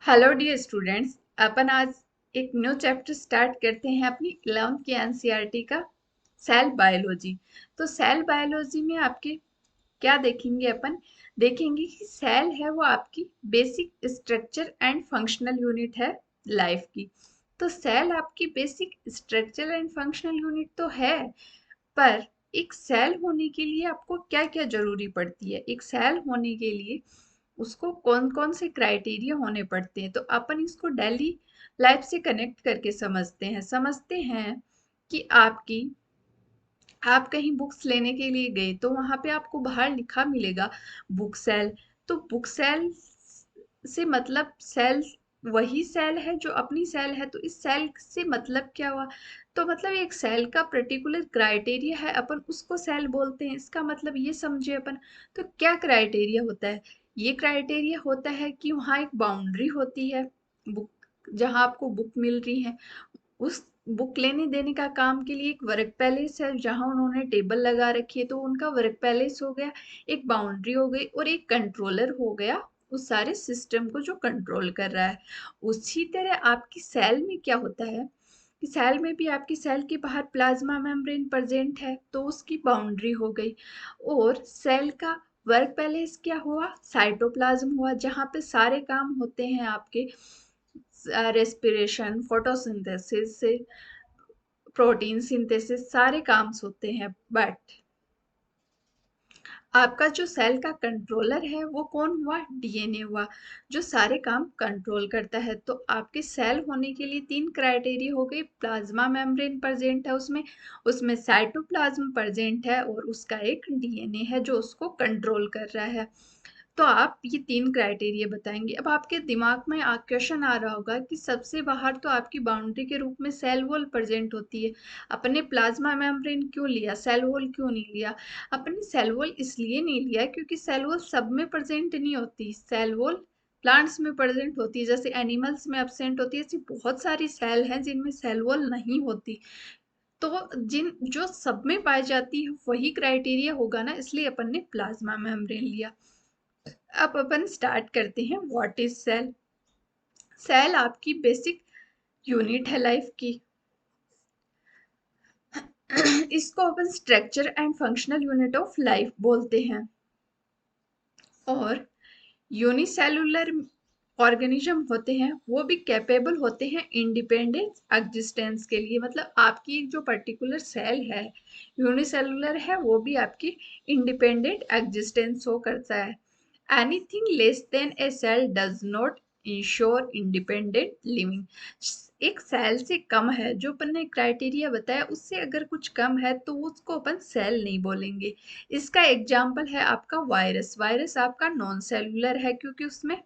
Hello dear students. अपन आज एक new chapter start करते हैं अपनी 11th की एनसीईआरटी का, सेल बायोलॉजी। तो सेल बायोलॉजी में आपके क्या देखेंगे? अपन देखेंगे कि सेल है वो आपकी basic structure and functional unit है लाइफ की। तो सेल आपकी basic structure and functional unit तो है, पर एक सेल होने के लिए आपको क्या क्या जरूरी पड़ती है? एक सेल होने के लिए उसको कौन कौन से क्राइटेरिया होने पड़ते हैं, तो अपन इसको डेली लाइफ से कनेक्ट करके समझते हैं कि आप कहीं बुक्स लेने के लिए गए तो वहां पे आपको बाहर लिखा मिलेगा बुक सेल। तो बुक सेल से मतलब सेल वही सेल है जो अपनी सेल है। तो इस सेल से मतलब क्या हुआ? तो मतलब एक सेल का पर्टिकुलर क्राइटेरिया है, अपन उसको सेल बोलते हैं। इसका मतलब ये समझे अपन। तो क्या क्राइटेरिया होता है? ये क्राइटेरिया होता है कि वहाँ एक बाउंड्री होती है, बुक जहाँ आपको बुक मिल रही है, उस बुक लेने देने का काम के लिए एक वर्क पैलेस है जहां उन्होंने टेबल लगा रखी है, तो उनका वर्क पैलेस हो गया, एक बाउंड्री हो गई, और एक कंट्रोलर हो गया उस सारे सिस्टम को जो कंट्रोल कर रहा है। उसी तरह आपकी सेल में क्या होता है कि सेल में भी आपकी सेल के बाहर प्लाज्मा मेम्ब्रेन प्रेजेंट है, तो उसकी बाउंड्री हो गई। और सेल का वर्क पैलेस क्या हुआ? साइटोप्लाज्म हुआ, जहाँ पे सारे काम होते हैं आपके, रेस्पिरेशन, फोटोसिंथेसिस से प्रोटीन सिंथेसिस, सारे काम होते हैं। बट आपका जो सेल का कंट्रोलर है वो कौन हुआ? डीएनए हुआ, जो सारे काम कंट्रोल करता है। तो आपके सेल होने के लिए तीन क्राइटेरिया हो गए। प्लाज्मा मेम्ब्रेन प्रेजेंट है उसमें, उसमें साइटोप्लाज्म प्रेजेंट है, और उसका एक डीएनए है जो उसको कंट्रोल कर रहा है। तो आप ये तीन क्राइटेरिया बताएंगे। अब आपके दिमाग में क्वेश्चन आ रहा होगा कि सबसे बाहर तो आपकी बाउंड्री के रूप में सेल वॉल प्रेजेंट होती है, अपने प्लाज्मा मेम्ब्रेन क्यों लिया, सेल वॉल क्यों नहीं लिया? अपने सेल वॉल इसलिए नहीं लिया क्योंकि सेल वॉल सब में प्रेजेंट नहीं होती। सेल वॉल प्लांट्स में प्रेजेंट होती है, जैसे एनिमल्स में एब्सेंट होती है, ऐसी बहुत सारी सेल हैं जिनमें सेल वॉल नहीं होती। तो जिन जो सब में पाई जाती है वही क्राइटेरिया होगा ना, इसलिए अपन ने प्लाज्मा मेम्ब्रेन लिया। अब अपन स्टार्ट करते हैं, व्हाट इज सेल। सेल आपकी बेसिक यूनिट है लाइफ की। इसको अपन structure and functional unit of life बोलते हैं। और यूनिसेलुलर ऑर्गेनिज्म होते हैं वो भी कैपेबल होते हैं इंडिपेंडेंट एग्जिस्टेंस के लिए। मतलब आपकी एक जो पर्टिकुलर सेल है यूनिसेलुलर है, वो भी आपकी इंडिपेंडेंट एग्जिस्टेंस शो करता है। Anything less than a cell does not insure independent living. एक सेल से कम है, जो अपन ने क्राइटेरिया बताया उससे अगर कुछ कम है तो उसको अपन सेल नहीं बोलेंगे। इसका एग्जाम्पल है आपका वायरस। वायरस आपका नॉन सेलुलर है क्योंकि उसमें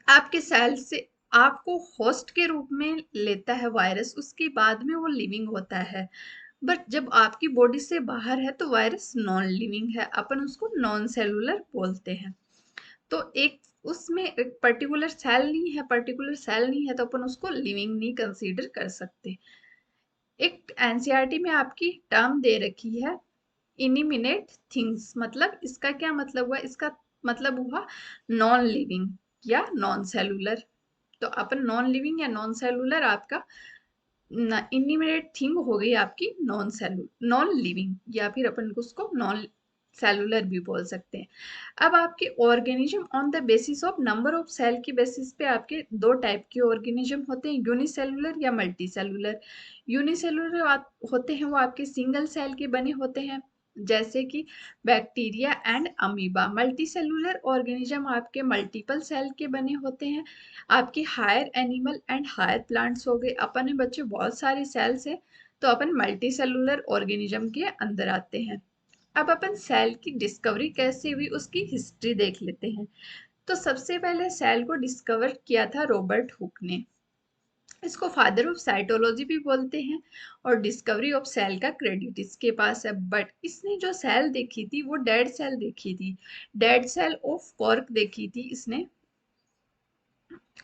आपके सेल से आपको होस्ट के रूप में लेता है वायरस, उसके बाद में वो लिविंग होता है। बट जब आपकी बॉडी से बाहर है तो वायरस नॉन लिविंग है, अपन उसको नॉन सेलुलर बोलते हैं। तो एक उसमें एक पर्टिकुलर सेल नहीं है तो अपन उसको लिविंग नहीं कंसीडर कर सकते। एक एनसीईआरटी में आपकी टर्म दे रखी है इनिमिनेट थिंग्स। मतलब इसका क्या मतलब हुआ? इसका मतलब हुआ नॉन लिविंग या नॉन सेलुलर। तो अपन नॉन लिविंग या नॉन सेलुलर, आपका इनिमिनेट थिंग हो गई आपकी नॉन लिविंग, या फिर अपन उसको नॉन सेलुलर भी बोल सकते हैं। अब आपके organism on the basis of number of cell के बेसिस पे आपके दो टाइप के ऑर्गेनिज्म होते हैं, यूनिसेलुलर या मल्टी सेलुलर। यूनिसेलुलर होते हैं वो आपके सिंगल सेल के बने होते हैं, जैसे कि bacteria and amoeba. Multi cellular organism आपके मल्टीपल सेल के बने होते हैं, आपके higher animal and higher plants हो गए। अपन में बच्चे बहुत सारी सेल्स है, तो अपन मल्टी सेलुलर ऑर्गेनिज्म के अंदर आते हैं। अब अपन सेल की डिस्कवरी कैसे हुई उसकी हिस्ट्री देख लेते हैं। तो सबसे पहले सेल को डिस्कवर किया था रॉबर्ट हुक ने। इसको फादर ऑफ साइटोलॉजी भी बोलते हैं, और डिस्कवरी ऑफ सेल का क्रेडिट इसके पास है। बट इसने जो सेल देखी थी वो डेड सेल देखी थी, डेड सेल ऑफ कॉर्क देखी थी इसने।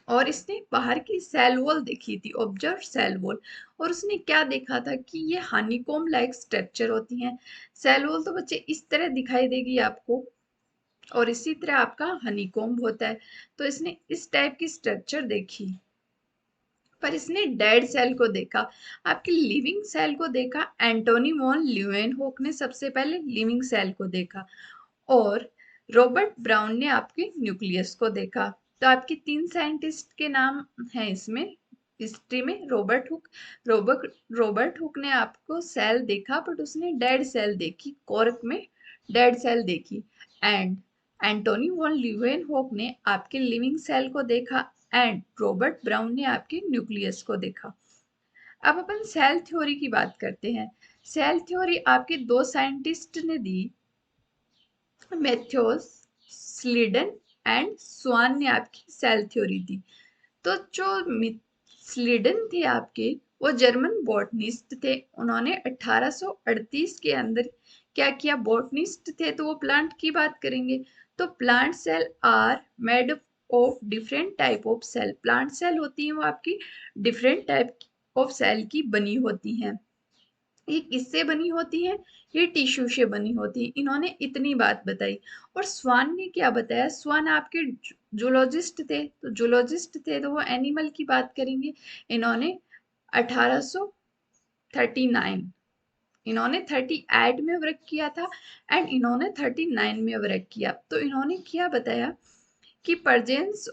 और इसने बाहर की सेल वॉल देखी थी, ऑब्जर्व सेल वॉल। और उसने क्या देखा था कि ये हनीकॉम लाइक स्ट्रक्चर होती हैं। सेल वॉल तो बच्चे इस तरह दिखाई देगी आपको, और इसी तरह आपका हनीकॉम्ब होता है। तो इसने इस टाइप की स्ट्रक्चर देखी, पर इसने डेड सेल को देखा। आपके लिविंग सेल को देखा एंटोनी वॉन ल्यूवेनहोक ने सबसे पहले लिविंग सेल को देखा, और रॉबर्ट ब्राउन ने आपके न्यूक्लियस को देखा। तो आपके 3 साइंटिस्ट के नाम हैं इसमें हिस्ट्री में। रॉबर्ट हुक ने आपको सेल देखा, बट उसने डेड सेल देखी, कॉर्क में डेड सेल देखी। एंड एंटोनी वॉन ल्यूवेनहोक ने आपके लिविंग सेल को देखा, एंड रॉबर्ट ब्राउन ने आपके न्यूक्लियस को देखा। अब अपन सेल थ्योरी की बात करते हैं। सेल थ्योरी आपके 2 साइंटिस्ट ने दी, मैथ्यूस स्लीडन एंड स्वान ने आपकी सेल थ्योरी दी। तो जो स्लीडन थे आपके, वो जर्मन बॉटनिस्ट थे। उन्होंने 1838 के अंदर क्या किया, बॉटनिस्ट थे तो वो प्लांट की बात करेंगे। तो plant cell are made of different type of cell. Plant cell होती हैं वो आपकी डिफरेंट टाइप ऑफ सेल की बनी होती हैं। ये किससे बनी होती है, ये टिश्यू से बनी होती है। इन्होंने इतनी बात बताई। और स्वान ने क्या बताया, स्वान आपके जूलॉजिस्ट थे, तो जूलॉजिस्ट थे तो वो एनिमल की बात करेंगे। इन्होंने 1839, इन्होंने 38 में वर्क किया था, एंड इन्होंने 39 में वर्क किया। तो इन्होंने क्या बताया कि presence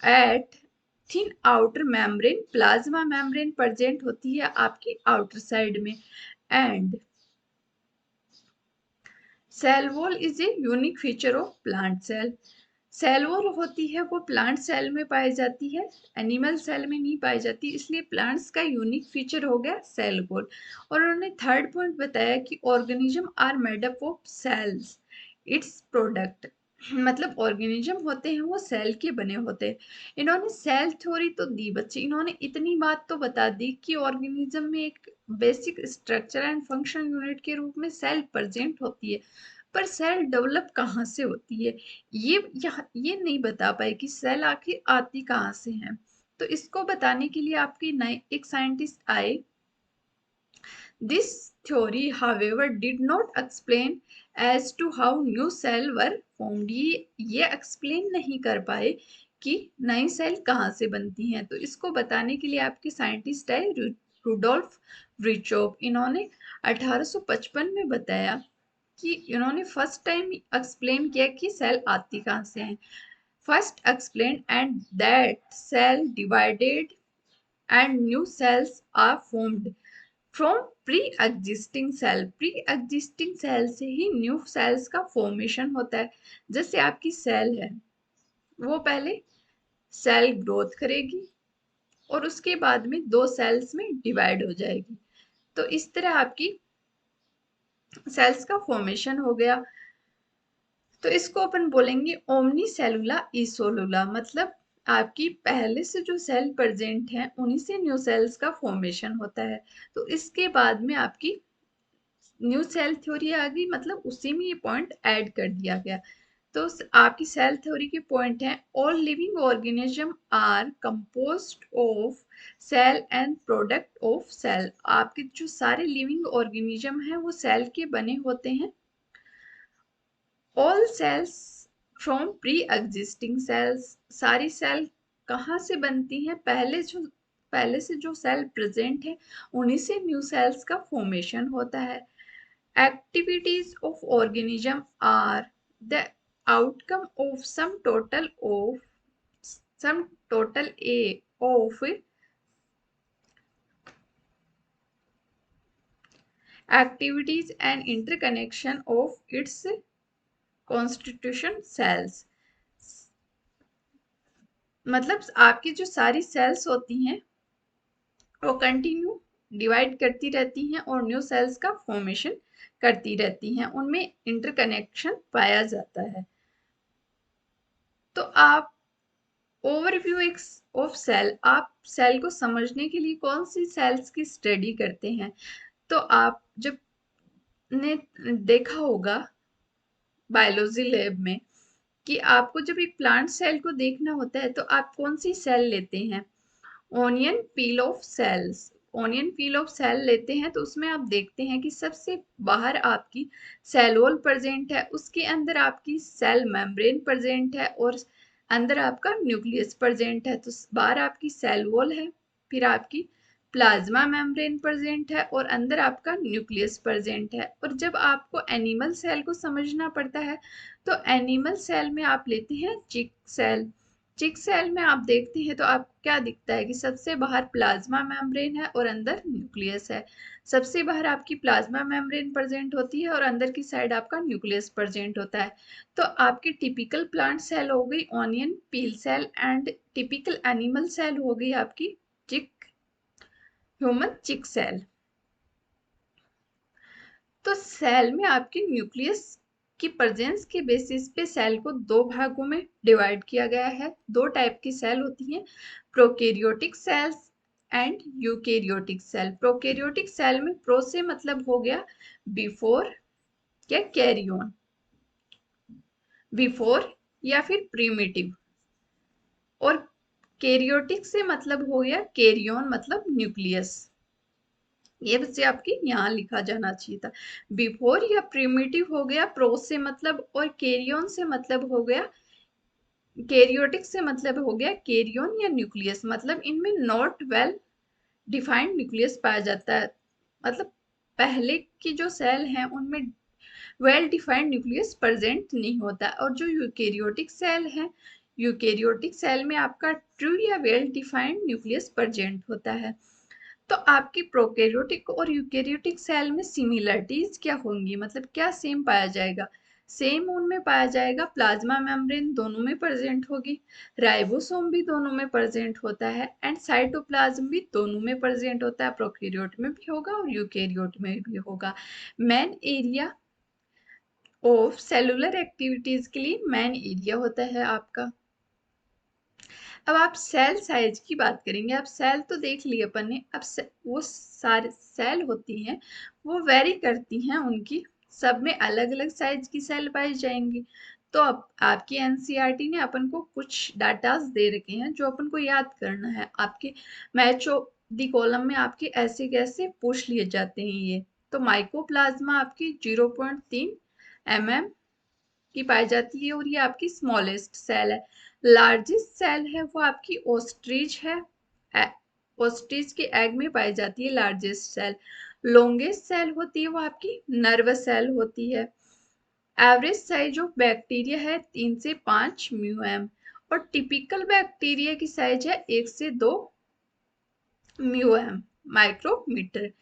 at thin outer membrane, plasma membrane present होती है आपकी आउटर साइड में, and cell wall is a unique feature of plant cell. Cell wall होती है वो प्लांट सेल में पाई जाती है, एनिमल सेल में नहीं पाई जाती, इसलिए प्लांट्स का यूनिक फीचर हो गया सेल वॉल। और उन्होंने थर्ड पॉइंट बताया कि organism are made up of cells its product, मतलब ऑर्गेनिज्म होते हैं वो सेल के बने होते हैं। इन्होंने सेल थ्योरी तो दी बच्चे, इन्होंने इतनी बात तो बता दी कि ऑर्गेनिज्म में एक basic structure and function unit के रूप में सेल प्रेजेंट होती है, पर सेल डेवलप कहाँ से होती है, ये नहीं बता पाए कि सेल आखिर आती कहाँ से है। तो इसको बताने के लिए आपके नए एक साइंटिस्ट आए। This theory, however, did not explain as to how new cell were formed. ये explain नहीं कर पाए कि नई सेल कहाँ से बनती हैं। तो इसको बताने के लिए आपके साइंटिस्ट आए रुडोल्फ विर्चोव। इन्होंने 1855 में बताया कि इन्होंने फर्स्ट टाइम एक्सप्लेन किया कि सेल आती कहाँ से है। First explain and that cell divided and new cells are formed from pre existing cell. Pre existing cell से ही न्यू सेल्स का फॉर्मेशन होता है। जैसे आपकी सेल है, वो पहले सेल ग्रोथ करेगी और उसके बाद में 2 सेल्स में डिवाइड हो जाएगी। तो इस तरह आपकी सेल्स का फॉर्मेशन हो गया। तो इसको अपन बोलेंगे ओमनी सेलुला इसोलुला, मतलब आपकी पहले से जो सेल प्रेजेंट है उन्हीं से न्यू सेल्स का फॉर्मेशन होता है। तो इसके बाद में आपकी न्यू सेल थ्योरी आ गई, मतलब उसी में ये पॉइंट ऐड कर दिया गया। तो आपकी सेल थ्योरी के पॉइंट हैं, all living organism are composed of cell and product of cell. आपके जो सारे लिविंग ऑर्गेनिज्म हैं वो सेल के बने होते हैं। All cells from pre existing cells, सारी सेल कहाँ से बनती हैं, पहले से जो सेल प्रेजेंट है उन्हीं से न्यू सेल्स का फॉर्मेशन होता है। Activities of organism are the outcome of some total A of activities and interconnection of its constitution cells। मतलब आपकी जो सारी सेल्स होती हैं वो कंटिन्यू डिवाइड करती रहती हैं और न्यू सेल्स का फॉर्मेशन करती रहती हैं, उनमें इंटरकनेक्शन पाया जाता है। तो आप ओवरव्यू ऑफ सेल, आप सेल को समझने के लिए कौन सी सेल्स की स्टडी करते हैं। तो आप जब ने देखा होगा बायोलॉजी लैब में कि आपको जब एक प्लांट सेल को देखना होता है तो आप कौन सी सेल लेते हैं, onion peel of cells. Onion peel of cell लेते हैं तो उसमें आप देखते हैं कि सबसे बाहर आपकी सेल वॉल प्रेजेंट है, उसके अंदर आपकी सेल मेम्ब्रेन प्रेजेंट है और अंदर आपका न्यूक्लियस प्रेजेंट है। तो बाहर आपकी सेल वॉल है, फिर आपकी प्लाज्मा मेम्ब्रेन प्रेजेंट है और अंदर आपका न्यूक्लियस प्रेजेंट है। और जब आपको एनिमल सेल को समझना पड़ता है तो एनिमल सेल में आप लेते हैं चिक सेल। चिक सेल में आप देखते हैं तो आपको क्या दिखता है कि सबसे बाहर प्लाज्मा मेम्ब्रेन है और अंदर न्यूक्लियस है। सबसे बाहर आपकी प्लाज्मा मेम्ब्रेन प्रेजेंट होती है और अंदर की साइड आपका न्यूक्लियस प्रेजेंट होता है। तो आपकी टिपिकल प्लांट सेल हो गई onion peel cell and typical animal cell हो गई आपकी चिक ह्यूमन चिक सेल। तो सेल में आपके न्यूक्लियस की प्रेजेंस के बेसिस पे सेल को दो भागों में डिवाइड किया गया है। दो टाइप की सेल होती हैं, prokaryotic cells and eukaryotic cell. Prokaryotic cell में प्रो से मतलब हो गया बिफोर या कैरी ऑन, बिफोर या फिर प्रीमिटिव, और कैरियोटिक से मतलब हो गया कैरी ऑन मतलब न्यूक्लियस। ये बच्चे आपकी यहाँ लिखा जाना चाहिए था। बिफोर या प्रिमिटिव हो गया प्रो से मतलब, और कैरियन से मतलब हो गया, कैरियोटिक से मतलब हो गया कैरियन या न्यूक्लियस। मतलब इनमें नॉट वेल डिफाइंड न्यूक्लियस पाया जाता है। मतलब पहले की जो सेल हैं उनमें वेल डिफाइंड न्यूक्लियस प्रेजेंट नहीं होता। और जो यूकैरियोटिक सेल है, यूकैरियोटिक सेल में आपका ट्रू या वेल डिफाइंड न्यूक्लियस प्रेजेंट होता है। तो आपकी प्रोकैरियोटिक और यूकैरियोटिक सेल में सिमिलरिटीज क्या होंगी, मतलब क्या सेम पाया जाएगा? सेम उनमें पाया जाएगा, प्लाज्मा मेम्ब्रेन दोनों में प्रेजेंट होगी, राइबोसोम भी दोनों में प्रेजेंट होता है एंड साइटोप्लाज्म भी दोनों में प्रेजेंट होता है। प्रोकैरियोट में भी होगा और यूकैरियोट में भी होगा। Main area of cellular activities के लिए मेन एरिया होता है आपका। अब आप सेल साइज की बात करेंगे। अब सेल तो देख लिए अपन ने, अब वो सारे सेल होती हैं वो वेरी करती हैं, उनकी सब में अलग अलग साइज की सेल पाई जाएंगी। तो अब आपकी एनसीईआरटी ने अपन को कुछ डाटास दे रखे हैं जो अपन को याद करना है। आपके मैच ऑफ द कॉलम में आपके ऐसे कैसे पूछ लिए जाते हैं ये। तो माइकोप्लाज्मा आपकी 0.3 mm की पाई जाती है और ये आपकी स्मॉलेस्ट सेल है। लार्जेस्ट सेल है वो आपकी ओस्ट्रिच है, ओस्ट्रिच के एग में पाई जाती है लार्जेस्ट सेल। लॉन्गेस्ट सेल होती है वो आपकी नर्वस सेल होती है। एवरेज साइज ऑफ बैक्टीरिया है 3 से 5 म्यूएम और टिपिकल बैक्टीरिया की साइज है 1 से 2 म्यूएम माइक्रोमीटर।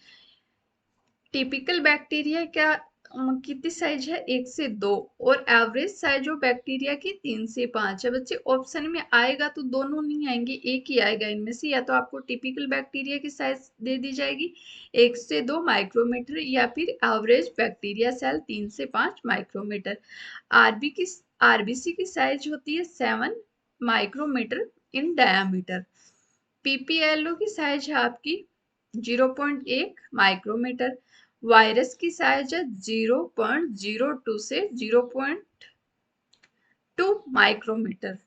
टिपिकल बैक्टीरिया का कितनी साइज है 1 से 2 और एवरेज साइज ऑफ बैक्टीरिया की 3 से 5 है। बच्चे ऑप्शन में आएगा तो दोनों नहीं आएंगे, एक ही आएगा इनमें से, या तो आपको टिपिकल बैक्टीरिया की साइज दे दी जाएगी 1 से 2 माइक्रोमीटर या फिर एवरेज बैक्टीरिया सेल 3 से 5 माइक्रोमीटर। आरबीसी की साइज होती है 7 माइक्रोमीटर इन डायमीटर। पीपीएलओ की साइज है आपकी 0.1 माइक्रोमीटर। वायरस की साइज है 0.02 से 0.2 माइक्रोमीटर।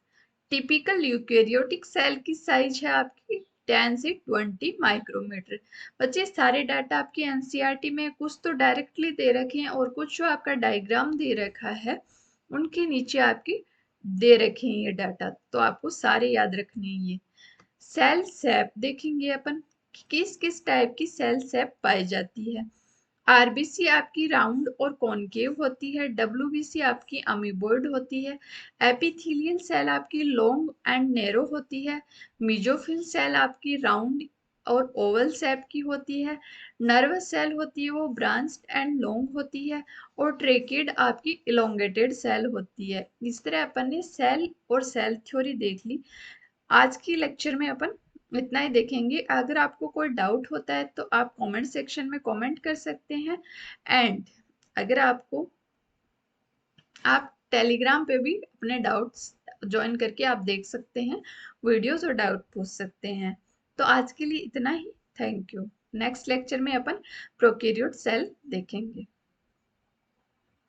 टिपिकल यूकैरियोटिक सेल की साइज है आपकी 10 से 20 माइक्रोमीटर। बच्चे सारे डाटा आपकी एनसीईआरटी में कुछ तो डायरेक्टली दे रखे हैं और कुछ जो आपका डायग्राम दे रखा है उनके नीचे आपकी दे रखे हैं ये डाटा, तो आपको सारे याद रखने हैं ये। सेल सेप देखेंगे अपन, किस किस टाइप की सेल सेप पाई जाती है। आरबीसी आपकी राउंड और कॉनकेव होती है। डब्ल्यूबीसी आपकी अमीबॉइड होती है। एपिथेलियल सेल आपकी लॉन्ग एंड नैरो होती है। मीजोफिल सेल आपकी राउंड और ओवल शेप की होती है। नर्वस सेल होती है वो ब्रांच्ड एंड लॉन्ग होती है और ट्रेकिड आपकी इलोंगेटेड सेल होती है। इस तरह अपन ने सेल और सेल थ्योरी देख ली। आज की लेक्चर में अपन इतना ही देखेंगे। अगर आपको कोई डाउट होता है तो आप कमेंट सेक्शन में कमेंट कर सकते हैं एंड अगर आपको, आप टेलीग्राम पे भी अपने डाउट्स ज्वाइन करके आप देख सकते हैं, वीडियोस और डाउट पूछ सकते हैं। तो आज के लिए इतना ही, थैंक यू। नेक्स्ट लेक्चर में अपन प्रोकैरियोट सेल देखेंगे।